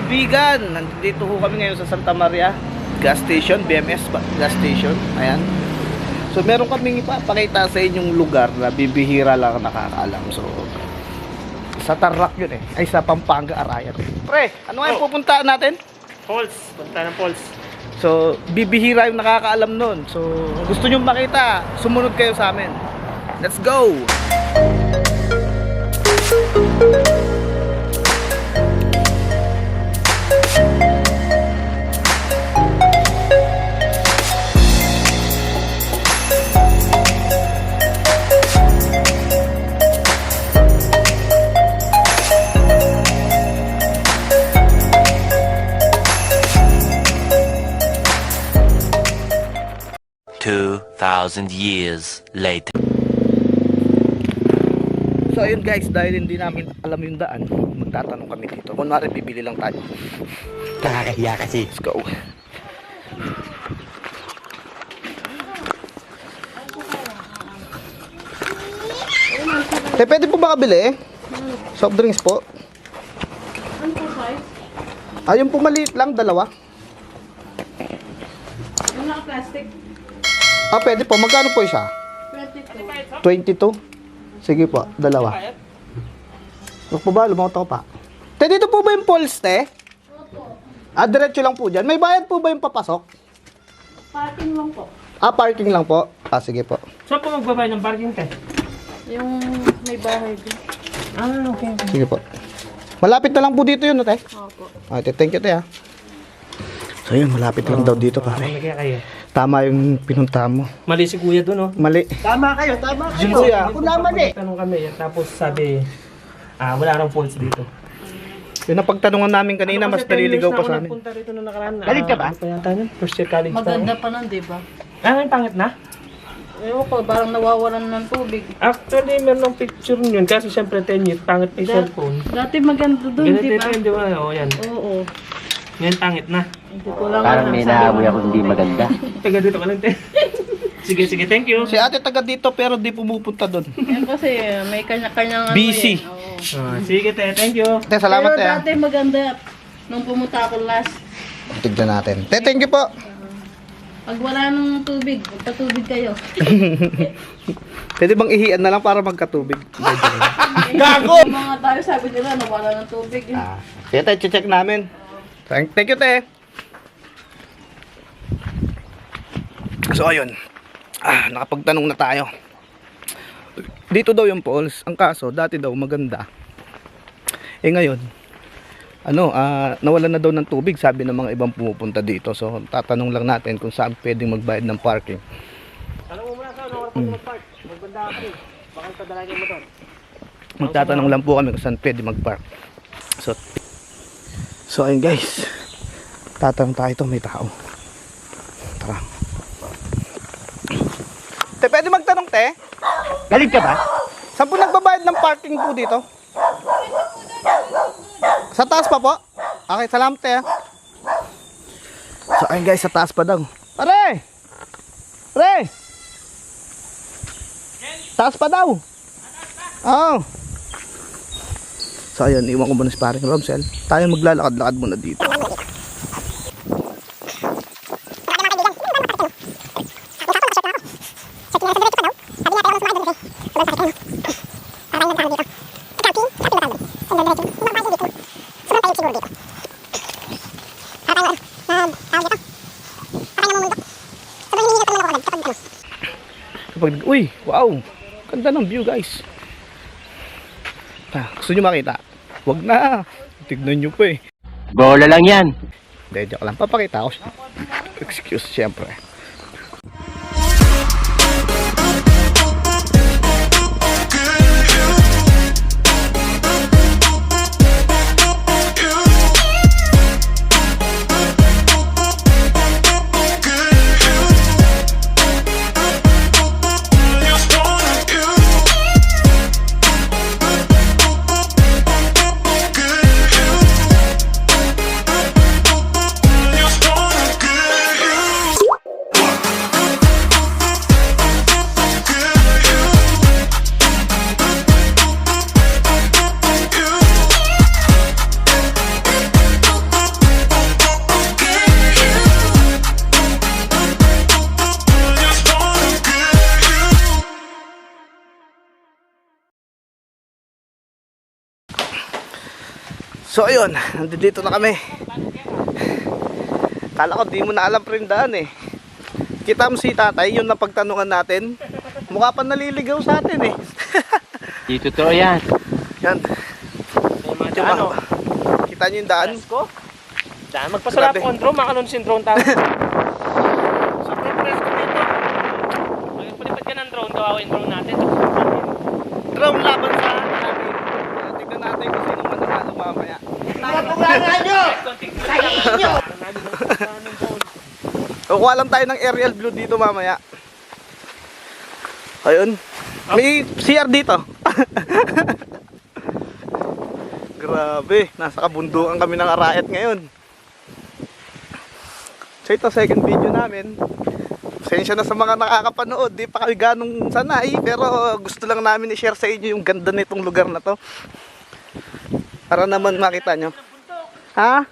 kaibigan, nandito ho kami ngayon sa Santa Maria gas station, BMS gas station. Ayan. So meron kaming ipapakita sa inyong lugar na bibihira lang nakakaalam. So sa Tarlac yun eh. Ay sa Pampanga, Arayat. Pre, ano nga yung pupuntaan natin? Falls, punta ng falls. So bibihira yung nakakaalam nun. So gusto nyo makita, sumunod kayo sa amin. Let's go! 2,000 years later. So ayun guys, dahil hindi namin alam yung daan, magtatanong kami dito. Kung narin bibili lang tayo. Kakahiya kasi. Let's go. Pwede po ba kabili? Soft drinks po. Ano po size? Ayun po maliit lang, dalawa. Yung naka-plastic? Pwede po. Magkano po isa? 22. 22? Sige po, dalawa. Huwag po ba? Lumawat ako pa. Te, dito po ba yung Pulse, te? Opo. Diretso lang po dyan. May bayad po ba yung papasok? Parking lang po. Parking lang po. Sige po. Saan po magbabayad ng parking te? Yung may bahay din. Okay. Sige po. Malapit na lang po dito yun, no, te? Opo. Thank you, te, ha. So yun, malapit lang daw dito, pare. Kaya kayo. Tama yung pinunta mo. Mali si kuya doon, oh. Mali. Tama kayo, tama Yun, kayo. kuya. Ako naman eh. Tanong kami, tapos sabi, wala nang falls dito. Yung napagtanungan namin kanina, mas naliligaw pa sa amin. Nagpunta rito nung nakaraan. Galit ka ba? Ano pa yata yun? First year college Maganda pa nun, di ba? Ang pangit na? Ewan ko, parang nawawalan ng tubig. Actually, meron ng picture yun. Kasi syempre 10 years, pangit yung cellphone. Dati maganda dun, Ganito di ba? ito yun, di ba? O, yan. Oo. Ngayon, pangit na. Hindi ko lang Parang may naamoy ako hindi maganda. Taga dito ka lang, te. Sige, thank you. Si ate taga dito pero di pumupunta doon. Yan kasi may kanya-kanyang Busy. yan. Oo. Sige, te. Thank you. Te, salamat, Pero te, ha. dati maganda. Nung pumunta ako last, Tignan natin. Te, thank you po. pag wala nang tubig, magpatubig kayo. Pwede bang ihian na lang para magkatubig? Gago! Yung mga tayo sabi nila, nawala ng tubig. Sige, te, check namin. Thank you, te. So, ayun. Nakapagtanong na tayo. Dito daw yung falls. Ang kaso, dati daw maganda. Ngayon, nawalan na daw ng tubig, sabi ng mga ibang pumupunta dito. So, tatanong lang natin kung saan pwedeng magbayad ng parking. Tanong mo muna sa ano, mag-park. Magbanda ako rin. Baka padalagay mo doon. Magtatanong lang po kami kung saan pwede mag-park. So ayun guys. Tatanong tayo ito, may tao. Tara. Te, pwede magtanong, te? Galit ka ba? Saan po nagbabayad ng parking po dito? Sa taas pa po? Okay, salamat, te. So ayun guys, sa taas pa daw. Pare! Pare! Taas pa daw. Oo. So ayun, iwan ko muna si paring Romsel. Tayo maglalakad-lakad muna dito. Uy, wow! Ganda ng view, guys. Gusto nyo makita? Wag na. Tignan nyo pa eh. Bola lang yan. Hindi, joke lang. Papakita ko. Excuse, syempre. So ayun, nandito na kami. Kala ko di mo na alam pa rin daan eh. Kita mo si tatay, yun na pagtanungan natin. Mukha pa naliligaw sa atin eh. Di totoo yan. Yan. May mga daan, oh. Kita nyo yung daan? Presko. Daan. Magpasarap Grabe. ko ang drone. Makanon si drone tayo. Sobrang presko dito. Magpalipad ka ng drone. Gawa ko yung drone natin. Drone laban sa namin. Tignan natin kung sino mananalo mamaya. Mapugangan nyo! Sahihin nyo! Kukuha lang tayo ng aerial view dito mamaya. Ayun. May CR dito. Grabe. Nasa kabundukan kami ng Arayat ngayon. So ito second video namin. Pasensya na sa mga nakakapanood. Di pa kami ganong sanay. Pero gusto lang namin i-share sa inyo yung ganda nitong lugar na to. Para naman makita nyo. Ha?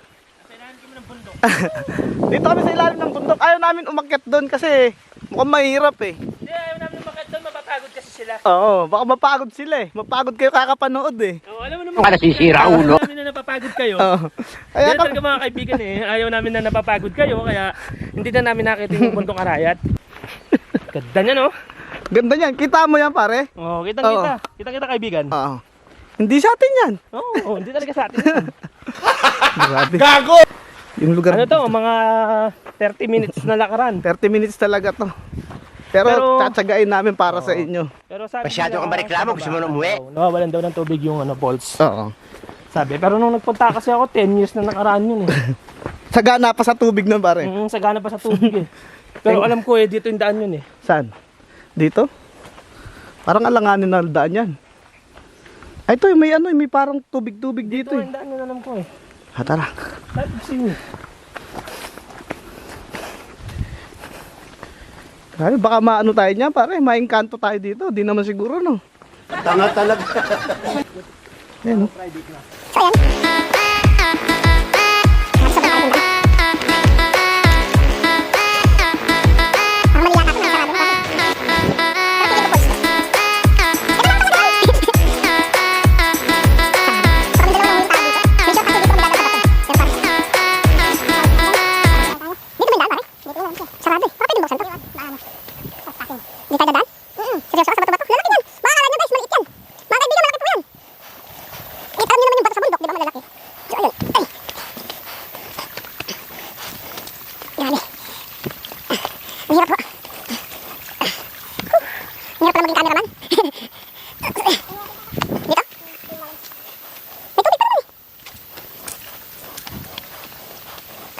Dito kami sa ilalim ng bundok. Ayaw namin umakyat doon kasi mukhang mahirap eh. Hindi, ayaw namin umakyat doon. Mapapagod kasi sila. Oo, baka mapagod sila eh. Mapagod kayo kakapanood eh. Oh, alam mo naman. Ka nasisira, ulo. Ayaw namin na napapagod kayo. Oo. Kaya Kaya talaga mga kaibigan eh. Ayaw namin na napapagod kayo. Kaya hindi na namin nakita yung bundok Arayat. Ganda niya, no? ganda niyan. Kita mo yan pare. Oh, kitang-kita. Oo. Kitang-kita kaibigan. Oo. Hindi sa atin yan. Oo, hindi talaga sa atin. Yan. Grabe. Gago! Yung lugar Ano to, mga 30 minutes na lakaran. 30 minutes talaga to. Pero tsatsagain namin para sa inyo. Pero sabi Masyado kang mareklamo, gusto mo na umuwi? Nawawalan daw ng tubig yung balls. Oo. Sabi, pero nung nagpunta kasi ako, 10 years na nakaraan yun eh. Sagana pa sa tubig nun pare. Sagana pa sa tubig eh. Pero alam ko eh, dito yung daan yun eh. Saan? Dito? Parang alanganin na daan yan. Ay, ito may ano, may parang tubig-tubig dito Ito eh. yung daan yun, alam ko eh. Ha, tara. Sabi ko sa'yo. Grabe, baka maano tayo niyan pare, maengkanto tayo dito. Di naman siguro no. Tanga talaga. Ayan, no? Sarado eh. Bakit din buksan to? Hindi tayo dadaan? Seryoso? Sa bato-bato? Lalaki yan! Mga kala nyo guys, maliit yan! Mga kaibigan, malaki po yan! Eh, alam nyo naman yung bato sa bundok, di ba malalaki? So, ayun. Ay! Grabe. Ang hirap po. Ang hirap pala maging cameraman. Dito? May tubig pa naman eh.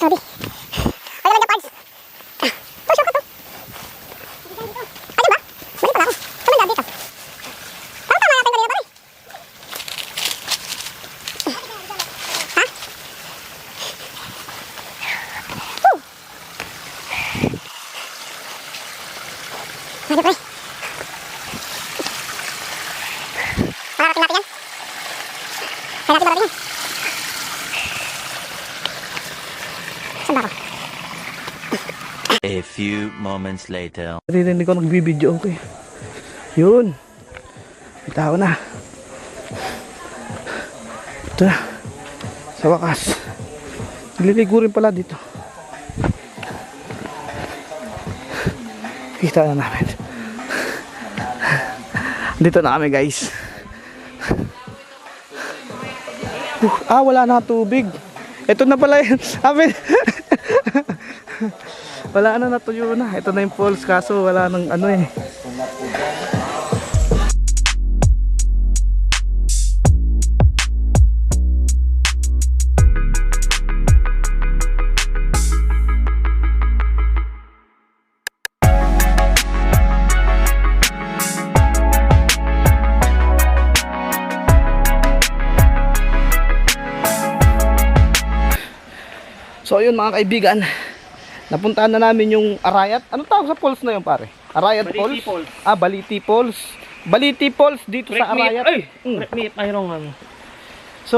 Grabe. Ay, naman dyan, Pards. Push ka to. Ay, diba? Balik pala ako. Saan man dito? Parang tama natin kanina pare. Ha? Woo! Grabe pare. Mararating natin yan. Kaya natin marating yan. Saan ba ako? A few moments later. Narinig ko nagbibideo ako eh. Yun. Kita ko na. Ito na. Sa wakas. Nililigo rin pala dito. Kita na namin. Dito na kami guys. Wala na tubig. Ito na pala yun. Sabi. Wala na, natuyo na. Ito na yung falls kaso wala nang ano eh. So ayun mga kaibigan, napuntahan na namin yung Arayat. Anong tawag sa falls na yun pare? Arayat Baliti Falls? Falls. Ah, Baliti Falls. Baliti Falls dito sa Arayat. Correct me if I'm wrong. So,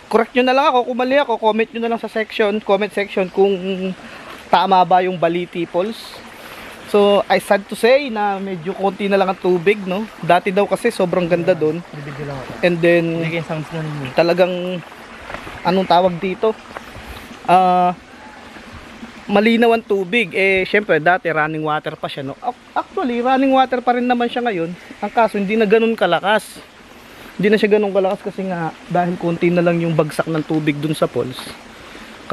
correct nyo na lang ako, kung mali ako, comment nyo na lang sa comment section kung tama ba yung Baliti Falls. So, I sad to say na medyo konti na lang ang tubig, no? Dati daw kasi sobrang ganda doon. And then, talagang, anong tawag dito? Malinaw ang tubig. Eh, syempre, dati running water pa siya, no? Actually, running water pa rin naman siya ngayon. Ang kaso, hindi na ganun kalakas. Hindi na siya ganun kalakas kasi nga, dahil konti na lang yung bagsak ng tubig dun sa falls.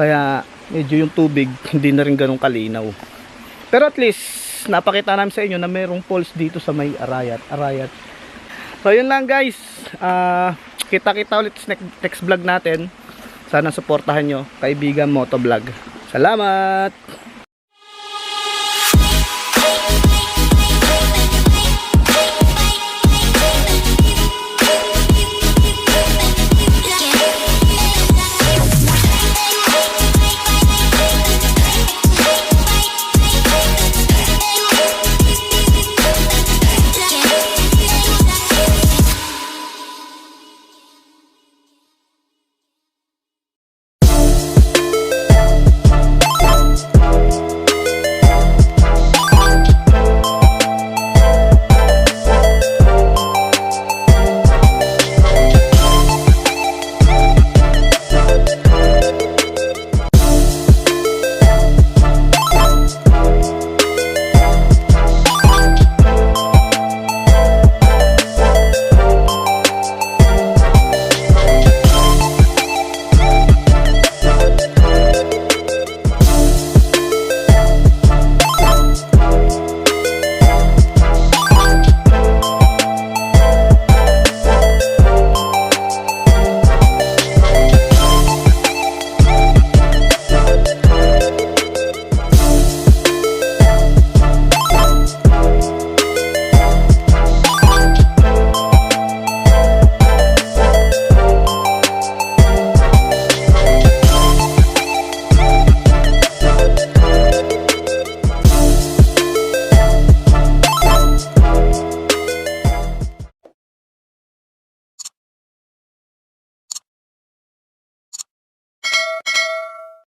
Kaya, medyo yung tubig, hindi na rin ganun kalinaw. Pero at least, napakita namin sa inyo na mayroong falls dito sa may Arayat. So, yun lang guys. Kita-kita ulit sa next vlog natin. Sana supportahan nyo, kaibigan Motovlog. Salamat!